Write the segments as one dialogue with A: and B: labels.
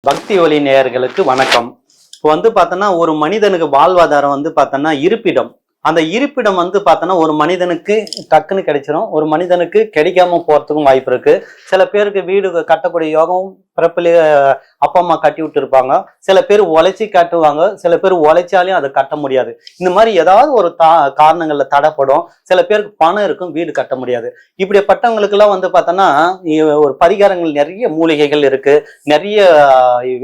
A: பக்தி ஒளி நேயர்களுக்கு வணக்கம். இப்போ பார்த்தோன்னா ஒரு மனிதனுக்கு வாழ்வாதாரம் பார்த்தோன்னா இருப்பிடம். அந்த இருப்பிடம் பார்த்தோன்னா ஒரு மனிதனுக்கு டக்குன்னு கிடைச்சிடும், ஒரு மனிதனுக்கு கிடைக்காம போறதுக்கும் வாய்ப்பு இருக்கு. சில பேருக்கு வீடு கட்டக்கூடிய யோகம் பிறப்பிலேயே அப்பா அம்மா கட்டி விட்டு இருப்பாங்க. சில பேர் உழைச்சி கட்டுவாங்க, சில பேர் உழைச்சாலையும் அதை கட்ட முடியாது. இந்த மாதிரி ஏதாவது ஒரு காரணங்கள்ல தடைப்படும். சில பேருக்கு பணம் இருக்கும், வீடு கட்ட முடியாது. இப்படிப்பட்டவங்களுக்கு எல்லாம் பார்த்தோன்னா ஒரு பரிகாரங்கள், நிறைய மூலிகைகள் இருக்கு, நிறைய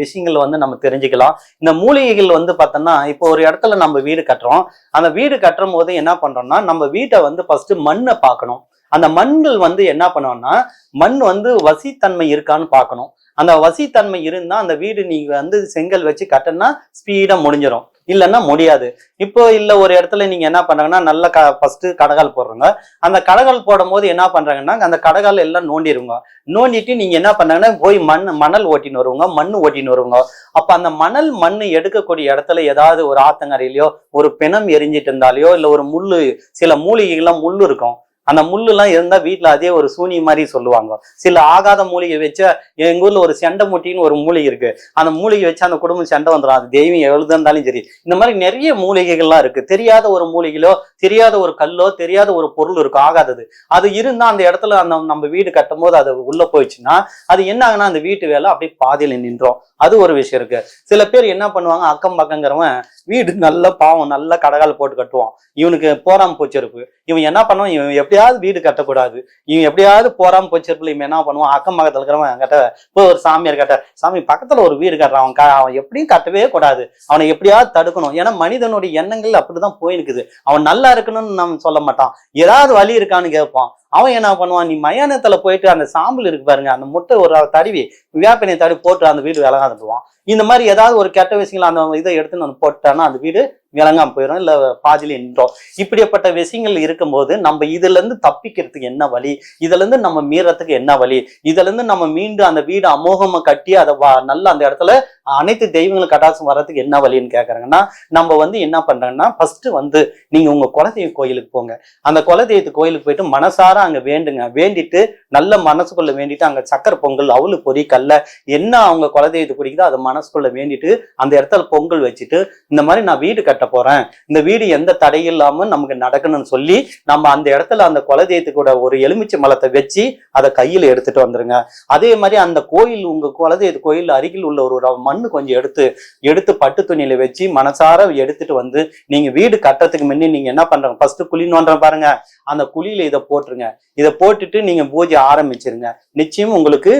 A: விஷயங்கள் நம்ம தெரிஞ்சுக்கலாம். இந்த மூலிகைகள் பார்த்தோன்னா இப்போ ஒரு இடத்துல நம்ம வீடு கட்டுறோம். அந்த வீடு கட்டும் போது என்ன பண்றோம்னா, நம்ம வீட்டை ஃபர்ஸ்ட் மண்ணை பார்க்கணும். அந்த மண்கள் என்ன பண்ணுவோம்னா, மண் வசித்தன்மை இருக்கான்னு பார்க்கணும். அந்த வசித்தன்மை இருந்தா அந்த வீடு நீங்க செங்கல் வச்சு கட்டினா ஸ்பீடா முடிஞ்சிடும், இல்லைன்னா முடியாது. இப்போ இல்ல ஒரு இடத்துல நீங்க என்ன பண்றாங்கன்னா, நல்ல ஃபர்ஸ்ட் கடகால் போடுறாங்க. அந்த கடகால் போடும் போது என்ன பண்றாங்கன்னா, அந்த கடகால் எல்லாம் நோண்டிடுங்க. நோண்டிட்டு நீங்க என்ன பண்றாங்கன்னா, போய் மணல் ஓட்டின்னு வருவாங்க, மண் ஓட்டின்னு வருவாங்க. அப்ப அந்த மண் எடுக்கக்கூடிய இடத்துல ஏதாவது ஒரு ஆத்தங்கரையிலயோ ஒரு பிணம் எரிஞ்சிட்டு இருந்தாலேயோ இல்ல ஒரு முள்ளு, சில மூலிகைகள்லாம் முள்ளு இருக்கும், அந்த முள்ளு எல்லாம் இருந்தா வீட்டுல அதே ஒரு சூனி மாதிரி சொல்லுவாங்க. சில ஆகாத மூலிகை வச்ச, எங்க ஊர்ல ஒரு செண்டை முட்டின்னு ஒரு மூலிகை இருக்கு, அந்த மூலிகை வச்சு அந்த குடும்பம் சண்டை வந்துடும். அது தெய்வம் எழுதுந்தாலும் சரி. இந்த மாதிரி நிறைய மூலிகைகள்லாம் இருக்கு. தெரியாத ஒரு மூலிகையிலோ தெரியாத ஒரு கல்லோ தெரியாத ஒரு பொருள் இருக்கும், ஆகாதது. அது இருந்தா அந்த இடத்துல நம்ம வீடு கட்டும் போது அது உள்ள போயிடுச்சுன்னா அது என்ன ஆகுனா, அந்த வீட்டு வேலை அப்படியே பாதியில நின்றோம். அது ஒரு விஷயம் இருக்கு. சில பேர் என்ன பண்ணுவாங்க, அக்கம் பக்கங்கிறவன் வீடு நல்ல பாவம் நல்ல கடகால் போட்டு கட்டுவான். இவனுக்கு போறாம போச்சிருப்பு. இவன் என்ன பண்ணுவான், இவன் எப்படியாவது வீடு கட்டக்கூடாது, இவன் எப்படியாவது போறாம போச்சிருப்புல இவன் என்ன பண்ணுவான், அக்கம் பக்கத்துல இருக்கிறவன் கிட்ட இப்போ ஒரு சாமியார் கட்ட, சாமி பக்கத்துல ஒரு வீடு கட்டுறான், அவன் எப்படியும் கட்டவே கூடாது, அவனை எப்படியாவது தடுக்கணும். ஏன்னா மனிதனுடைய எண்ணங்கள் அப்படிதான் போயிருக்குது. அவன் நல்லா இருக்கணும்னு நம்ம சொல்ல மாட்டான், ஏதாவது வழி இருக்கான்னு கேட்பான். அவன் என்ன பண்ணுவான், நீ மயானத்துல போயிட்டு அந்த சாம்பல் இருக்கு பாருங்க, அந்த முட்டை ஒரு தடவி வேப்பனையை தடவி போட்டு அந்த வீடு விளங்காதுவான். இந்த மாதிரி ஏதாவது ஒரு கெட்ட விஷயங்கள் அந்த இதை எடுத்துன்னு போட்டான்னா அந்த வீடு விளங்காம போயிடும், இல்ல பாதியில நின்றோம். இப்படிப்பட்ட விஷயங்கள் இருக்கும்போது நம்ம இதுல இருந்து தப்பிக்கிறதுக்கு என்ன வழி, இதுல இருந்து நம்ம மீறத்துக்கு என்ன வழி, இதுல இருந்து நம்ம மீண்டும் அந்த வீடு அமோகமா கட்டி அதை நல்ல அந்த இடத்துல அனைத்து தெய்வங்களும் கட்டாசம் வர்றதுக்கு என்ன வழின்னு கேக்குறாங்கன்னா, நம்ம என்ன பண்றாங்கன்னா, ஃபர்ஸ்ட் நீங்க உங்க குலதெய்வ கோயிலுக்கு போங்க. அந்த குலதெய்வத்து கோயிலுக்கு போயிட்டு மனசார அங்க வேண்டுங்க. வேண்டிட்டு நல்ல மனசுக்குள்ள வேண்டிட்டு அங்க சக்கரை பொங்கல், அவளு பொறி, கல்ல என்ன அவங்க குலதெய்வத்து குறிக்குதோ அதை மனசுக்குள்ள வேண்டிட்டு அந்த இடத்துல பொங்கல் வச்சுட்டு, இந்த மாதிரி நான் வீடு கட்ட போறேன், இந்த வீடு எந்த தடையும் இல்லாம நமக்கு நடக்கணும்னு சொல்லி நம்ம அந்த இடத்துல அந்த குலதெய்வத்து கூட ஒரு எலுமிச்சை மலத்தை வச்சு அதை கையில எடுத்துட்டு வந்துருங்க. அதே மாதிரி அந்த கோயில், உங்க குலதெய்வத்து கோயில் அருகில் உள்ள ஒரு மண்ணு கொஞ்சம் எடுத்து பட்டு துணியில வச்சு மனசார எடுத்துட்டு நீங்க வீடு கட்டுறதுக்கு முன்னே நீங்க என்ன பண்றாங்க, ஃபர்ஸ்ட் குழி நோண்டுற பாருங்க, அந்த குழியில இதை போட்டுருங்க. இதை போட்டுட்டு நீங்க பூஜை ஆரம்பிச்சிருங்க. நிச்சயம் உங்களுக்கு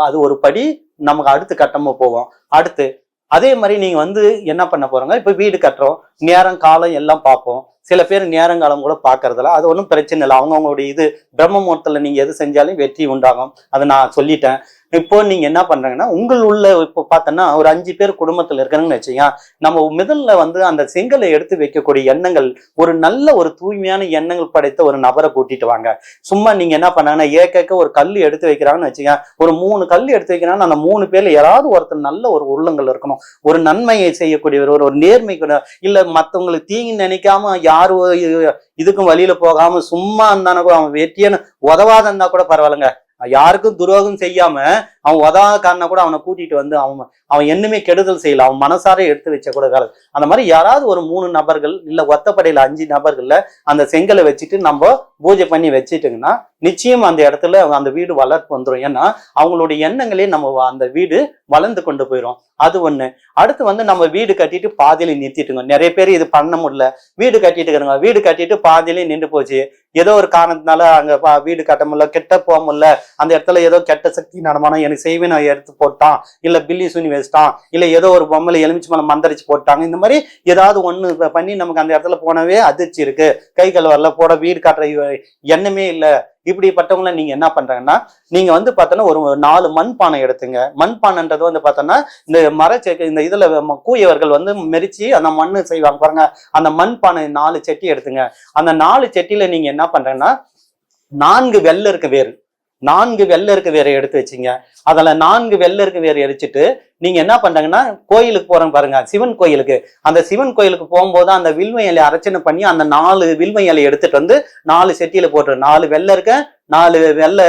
A: அது ஒரு படி நமக்கு அடுத்து கட்டமா போவோம். அடுத்து அதே மாதிரி நீங்க என்ன பண்ண போறாங்க, இப்ப வீடு கட்டுறோம், நேரம் காலம் எல்லாம் பார்ப்போம். சில பேர் நேரங்காலம் கூட பாக்குறதுல, அது ஒன்றும் பிரச்சனை இல்லை. அவங்களுடைய பிரம்ம முகூர்த்தத்துல நீங்க எது செஞ்சாலும் வெற்றி உண்டாகும், அதை நான் சொல்லிட்டேன். இப்போ நீங்க என்ன பண்றாங்கன்னா, உள்ள இப்போ பார்த்தோன்னா ஒரு 5 பேர் குடும்பத்துல இருக்காங்கன்னு வச்சுங்க, நம்ம முதல்ல அந்த செங்கலை எடுத்து வைக்கக்கூடிய எண்ணங்கள், ஒரு நல்ல ஒரு தூய்மையான எண்ணங்கள் படைத்த ஒரு நபரை கூட்டிட்டு வாங்க. சும்மா நீங்க என்ன பண்ணாங்கன்னா, ஏக்க ஒரு கல் எடுத்து வைக்கிறாங்கன்னு வச்சுங்க, ஒரு 3 கல் எடுத்து வைக்கிறாங்கன்னா அந்த 3 பேர்ல யாராவது ஒருத்தர் நல்ல ஒரு உள்ளங்கள் இருக்கணும், ஒரு நன்மையை செய்யக்கூடியவர், ஒரு நேர்மை கூட, இல்ல மத்தவங்களுக்கு தீங்கு நினைக்காம யாரு இதுக்கும் வழியில போகாம சும்மா இருந்தானா கூட, அவன் வெற்றியான உதவாத இருந்தா கூட பரவாயில்லைங்க, யாருக்கும் துரோகம் செய்யாம அவன் உதவாத காரண கூட அவனை கூட்டிட்டு அவன் என்னமே கெடுதல் செய்யல, அவன் மனசார எடுத்து வச்ச கூட வேலை. அந்த மாதிரி யாராவது ஒரு 3 நபர்கள் இல்ல ஒத்தப்படையில 5 நபர்கள்ல அந்த செங்கலை வச்சுட்டு நம்ம பூஜை பண்ணி வச்சுட்டோங்கன்னா நிச்சயம் அந்த இடத்துல அந்த வீடு வளர்ப்பு வந்துடும். ஏன்னா அவங்களுடைய எண்ணங்களே நம்ம அந்த வீடு வளர்ந்து கொண்டு போயிடும். அது ஒண்ணு. அடுத்து நம்ம வீடு கட்டிட்டு பாதியில நிறுத்திட்டுங்க. நிறைய பேர் இது பண்ண முடியல, வீடு கட்டிட்டு இருக்காங்க, வீடு கட்டிட்டு பாதியிலே நின்று போச்சு, ஏதோ ஒரு காரணத்தினால அங்க வீடு கட்ட முடியல, கெட்ட போக முடியல, அந்த இடத்துல ஏதோ கெட்ட சக்தி நடமானம் எனக்கு செய்வேன் எடுத்து போட்டான், இல்ல பில்லி சுனி வச்சுட்டான், இல்ல ஏதோ ஒரு பொம்மையில எலுமிச்சு மலம் மந்தரிச்சு போட்டாங்க. இந்த மாதிரி ஏதாவது ஒண்ணு பண்ணி நமக்கு அந்த இடத்துல போனவே அதிர்ச்சி இருக்கு, கை கால் வரல, போட வீடு காட்டுற எண்ணமே இல்லை. இப்படிப்பட்டவங்கள நீங்க என்ன பண்றாங்கன்னா, நீங்க பார்த்தோன்னா ஒரு 4 மண்பானை எடுத்துங்க. மண்பானைன்றது பார்த்தோன்னா இந்த இந்த இதுல கூயவர்கள் மெரிச்சு அந்த மண்ணு செய்வாங்க பாருங்க, அந்த மண்பானை 4 செட்டி எடுத்துங்க. அந்த 4 செட்டியில நீங்க என்ன பண்றீங்கன்னா, 4 வெள்ளை இருக்க வேறு, 4 வெள்ளை இருக்க வேற எடுத்து வச்சிங்க. அதுல 4 வெள்ளை இருக்க வேற எரிச்சிட்டு நீங்க என்ன பண்றாங்கன்னா, கோயிலுக்கு போறேன் பாருங்க, சிவன் கோயிலுக்கு, அந்த சிவன் கோயிலுக்கு போகும்போது அந்த வில்வ இலையை அர்ச்சனை பண்ணி அந்த 4 வில்வ இலையை எடுத்துட்டு 4 செட்டியில போட்டு, 4 வெள்ளை இருக்க 4 வெள்ளை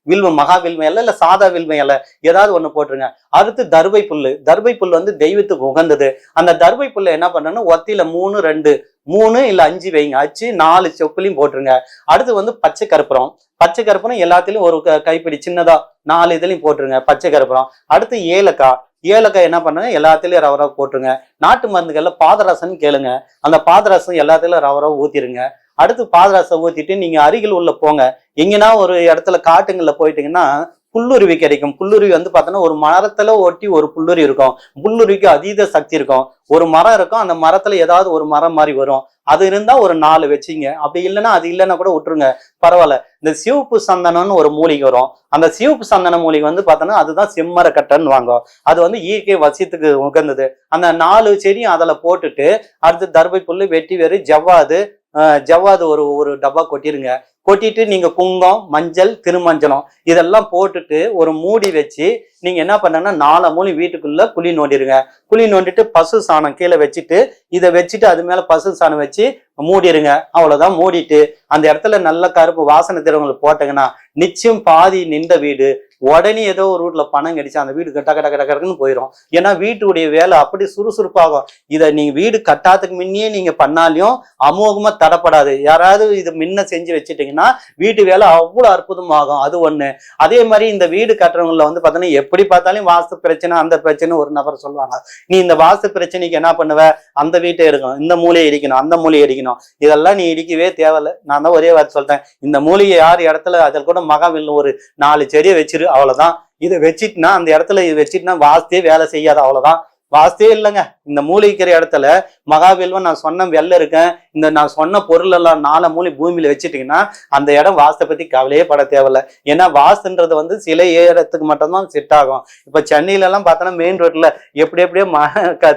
A: வில்வம், மகா வில்வம் இலை இல்ல சாதா வில்வம் இலை ஏதாவது ஒண்ணு போட்டுருங்க. அடுத்து தர்பை புல்லு. தர்பை புல் வந்து தெய்வத்துக்கு உகந்தது. அந்த தர்பை புல்லை என்ன பண்ணணும், ஒத்தியில 3 இல்ல 5 வைங்க, வச்சு 4 சொப்புலையும் போட்டுருங்க. அடுத்து வந்து பச்சை கற்பூரம். பச்சை கற்பூரம் எல்லாத்துலயும் ஒரு கைப்பிடி சின்னதா 4 இதுலயும் போட்டுருங்க பச்சை கற்பூரம். அடுத்து ஏலக்காய். ஏலக்காய் என்ன பண்ணுங்க, எல்லாத்துலயும் ரவ போட்டுருங்க. நாட்டு மருந்துகள்ல பாதரசம் கேளுங்க, அந்த பாதரசம் எல்லாத்துலயும் ரவ ஊத்திருங்க. அடுத்து பாதரசம் ஊத்திட்டு நீங்க அருகில் உள்ள போங்க. எங்கன்னா ஒரு இடத்துல காட்டுங்கள்ல போயிட்டீங்கன்னா புல்லுருவி கிடைக்கும். புல்லுருவி வந்து பார்த்தோன்னா ஒரு மரத்துல ஒட்டி ஒரு புல்லுருவி இருக்கும். புல்லுருவிக்கு அதீத சக்தி இருக்கும். ஒரு மரம் இருக்கும், அந்த மரத்துல ஏதாவது ஒரு மரம் மாதிரி வரும். அது இருந்தா ஒரு 4 வச்சுங்க. அப்படி இல்லைன்னா அது இல்லைன்னா கூட விட்டுருங்க, பரவாயில்ல. இந்த சிவப்பு சந்தனம்னு ஒரு மூலிகை வரும். அந்த சிவப்பு சந்தன மூலிகை வந்து பார்த்தோன்னா அதுதான் செம்மர கட்டைன்னு வாங்கும். அது வந்து இயற்கை வசியத்துக்கு உகந்தது. அந்த 4 செடியும் அதில் போட்டுட்டு அடுத்து தர்பை புல்லு, வெட்டி வேறு, ஜவ்வாது ஒரு டப்பா கொட்டிருங்க. கொட்டிட்டு நீங்க குங்குமம், மஞ்சள், திருமஞ்சனம் இதெல்லாம் போட்டுட்டு ஒரு மூடி வச்சு நீங்க என்ன பண்ணனா 4 மூலி வீட்டுக்குள்ள குழி நோண்டிருங்க. குழி நோண்டிட்டு பசு சாணம் கீழே வச்சுட்டு இதை வச்சுட்டு அது மேல பசு சாணம் வச்சு மூடிருங்க. அவ்வளவுதான். மூடிட்டு அந்த இடத்துல நல்ல கருப்பு வாசனை திரவங்களை போட்டீங்கன்னா நிச்சயம் பாதி நின்ற வீடு உடனே ஏதோ ஒரு வீட்டுல பணம் கிடைச்சு அந்த வீடு கட்டக்குன்னு போயிடும். ஏன்னா வீட்டுடைய வேலை அப்படி சுறுசுறுப்பாகும். இதை நீங்க வீடு கட்டாததுக்கு முன்னே நீங்க பண்ணாலையும் அமோகமா தடப்படாது. யாராவது இது முன்ன செஞ்சு வச்சுட்டீங்கன்னா வீட்டு வேலை அவ்வளவு அற்புதமாகும். அது ஒண்ணு. அதே மாதிரி இந்த வீடு கட்டுறவங்கள வந்து பார்த்தோன்னா எப்படி பார்த்தாலும் வாஸ்து பிரச்சனை அந்த பிரச்சனை ஒரு நபர் சொல்லுவாங்க. நீ இந்த வாஸ்து பிரச்சனைக்கு என்ன பண்ணுவ, அந்த வீட்டை எடுக்கணும், இந்த மூலையை இடிக்கணும், அந்த மூலையை இடிக்கணும், இதெல்லாம் நீ இடிக்கவே தேவையில்லை. நான் தான் ஒரே வார்த்தை சொல்றேன், இந்த மூலிகை யார் இடத்துல அதில் கூட மகாவில் ஒரு 4 செடியை வச்சிரு, அவ்வளவுதான். இதை வச்சிட்டுனா அந்த இடத்துல இது வச்சிட்டுனா வாஸ்தே வேலை செய்யாது, அவ்வளவுதான். வாஸ்தே இல்லைங்க. இந்த மூலிகைக்கிற இடத்துல மகாவில்வம் நான் சொன்ன வெள்ளை இருக்கேன், இந்த நான் சொன்ன பொருள் எல்லாம் 4 மூலி பூமியில வச்சுட்டீங்கன்னா அந்த இடம் வாஸ்தை பத்தி கவலையே பட தேவையில்ல. ஏன்னா வாஸ்துன்றது வந்து சில இடத்துக்கு மட்டும்தான் செட் ஆகும். இப்ப சென்னையில எல்லாம் பார்த்தோன்னா மெயின் ரோட்ல எப்படியோ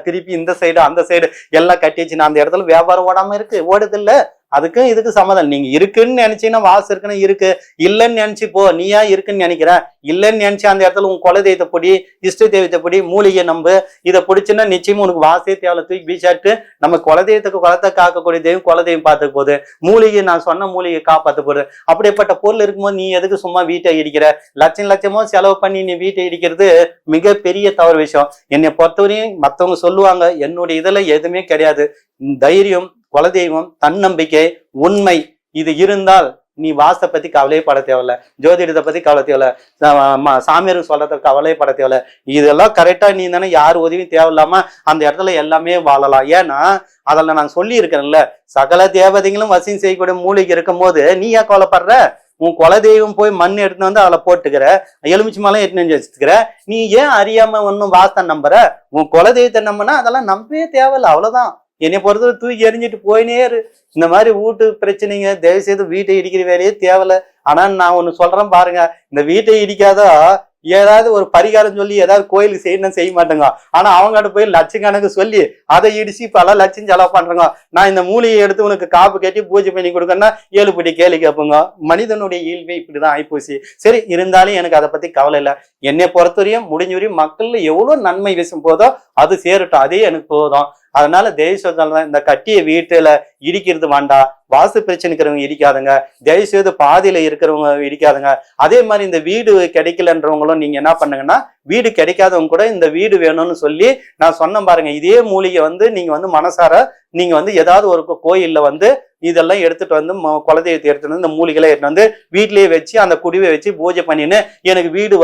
A: திருப்பி இந்த சைடு அந்த சைடு எல்லாம் கட்டி வச்சுன்னா அந்த இடத்துல வியாபாரம் ஓடாம ஓடுது இல்ல. அதுக்கும் இதுக்கு சம்மதம். நீங்க இருக்குன்னு நினைச்சீங்கன்னா வாசு இருக்குன்னு இருக்கு, இல்லைன்னு நினைச்சு போ. நீயா இருக்குன்னு நினைக்கிற, இல்லைன்னு நினைச்சு அந்த இடத்துல உன் குலதெய்வத்தை பொடி, இஷ்ட தெய்வத்தை பொடி, மூலிகை நம்பு. இதை பிடிச்சுன்னா நிச்சயமா உனக்கு வாசே தேவை. தூக்கி வீசாட்டு நம்ம குலதெய்வத்துக்கு குலத்தை காக்கக்கூடிய தெய்வம் குலதெய்வம் பார்த்துக்க போகுது, மூலிகை நான் சொன்ன மூலிகை காப்பாற்ற போகுது. அப்படிப்பட்ட பொருள் இருக்கும்போது நீ எதுக்கு சும்மா வீட்டை இடிக்கிற? லட்சமோ செலவு பண்ணி நீ வீட்டை இடிக்கிறது மிகப்பெரிய தவறு விஷயம். என்னை பொறுத்தவரையும் மற்றவங்க சொல்லுவாங்க, என்னுடைய இதுல எதுவுமே கிடையாது. தைரியம், குலதெய்வம், தன்னம்பிக்கை, உண்மை இது இருந்தால் நீ வாஸ்தை பத்தி கவலையே பட தேவையில்ல, ஜோதிடத்தை பத்தி கவலை தேவையில்ல, சாமியாருக்கு சொல்றத கவலையே பட தேவையில்ல. இதெல்லாம் கரெக்டா நீ தானே யார் உதவியும் தேவையில்லாம அந்த இடத்துல எல்லாமே வாழலாம். ஏன்னா அதில் நான் சொல்லி இருக்கிறேன்ல, சகல தேவதைகளும் வசியம் செய்யக்கூடிய மூலிகை இருக்கும் போது நீ ஏன் கவலைப்படுற? உன் குலதெய்வம் போய் மண் எடுத்துன்னு வந்து அதில் போட்டுக்கிற, எலுமிச்சி மலை எடுத்துன்னு வச்சுக்கிற, நீ ஏன் அறியாம ஒன்னும் வாஸ்தை நம்புற? உன் குலதெய்வத்தை நம்பினா அதெல்லாம் நம்பவே தேவையில்ல, அவ்வளவுதான். என்னை பொறுத்தவரை தூக்கி எறிஞ்சிட்டு போயினே இரு. இந்த மாதிரி வீட்டு பிரச்சனைங்க தயவு செய்து வீட்டை இடிக்கிற வேலையே தேவையில்ல. ஆனா நான் ஒண்ணு சொல்றேன் பாருங்க, இந்த வீட்டை இடிக்காதா ஏதாவது ஒரு பரிகாரம் சொல்லி ஏதாவது கோயிலுக்கு செய்யணும் செய்ய மாட்டேங்க. ஆனா அவங்ககிட்ட போய் லட்சக்கணக்கு சொல்லி அதை இடிச்சு பல லட்சம் செலவு பண்றேங்க. நான் இந்த மூலிகையை எடுத்து உனக்கு காப்பு கட்டி பூஜை பண்ணி கொடுக்கணும்னா 7 படி கேள்வி கேட்போங்க. மனிதனுடைய இயல்பே இப்படிதான் ஆயிப்போச்சு. சரி, இருந்தாலும் எனக்கு அதை பத்தி கவலை இல்லை. என்னை பொறுத்தவரையும் முடிஞ்சவரையும் மக்கள்ல எவ்வளவு நன்மை விஷயம் போதோ அது சேரட்டும், அதே எனக்கு போதும். அதனால தேவசோதனை இந்த கட்டிய வீட்டுல இடிக்கிறது வேண்டாம். வாசு பிரச்சனை இருக்கிறவங்க இடிக்காதுங்க, தயவுசெய்து பாதியில இருக்கிறவங்க இடிக்காதுங்க. அதே மாதிரி இந்த வீடு கிடைக்கலன்றவங்களும் நீங்க என்ன பண்ணுங்கன்னா, வீடு கிடைக்காதவங்க கூட இந்த வீடு வேணும்னு சொல்லி நான் சொன்ன பாருங்க, இதே மூலிகை வந்து நீங்க வந்து மனசார நீங்க வந்து ஏதாவது ஒரு கோயில்ல வந்து இதெல்லாம் எடுத்துட்டு வந்து குலதெய்வத்தை எடுத்துட்டு வந்து இந்த மூலிகளை எடுத்துட்டு வந்து வீட்லயே வச்சு அந்த குடிவை வச்சு பூஜை பண்ணின்னு எனக்கு வீடு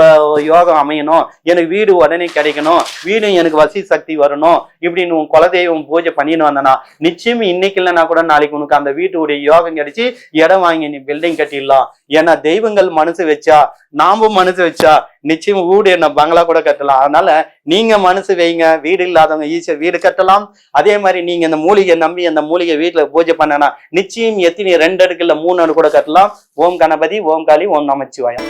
A: யோகம் அமையணும், எனக்கு வீடு உடனே கிடைக்கணும், வீடு எனக்கு வசி சக்தி வரணும் இப்படின்னு உன் குலதெய்வம் பூஜை பண்ணின்னு வந்தனா நிச்சயம் இன்னைக்கு இல்லைன்னா கூட நாளைக்கு உனக்கு அந்த வீட்டுடைய யோகம் கிடைச்சி இடம் வாங்கி நீ பில்டிங் கட்டிடலாம். ஏன்னா தெய்வங்கள் மனசு வச்சா, நாம மனசு வச்சா நிச்சயம் வீடு என்ன பங்களா கூட கட்டலாம். அதனால நீங்க மனசு வைங்க, வீடு இல்லாதவங்க ஈஸியா வீடு கட்டலாம். அதே மாதிரி நீங்க இந்த மூலிகை நம்பி அந்த மூலிகை வீட்டுல பூஜை பண்ணனா நிச்சயம் எத்தனை 2 அடுக்கு இல்ல 3 அடுக்கு கூட கட்டலாம். ஓம் கணபதி, ஓம் காளி, ஓம் நமச்சிவாயம்.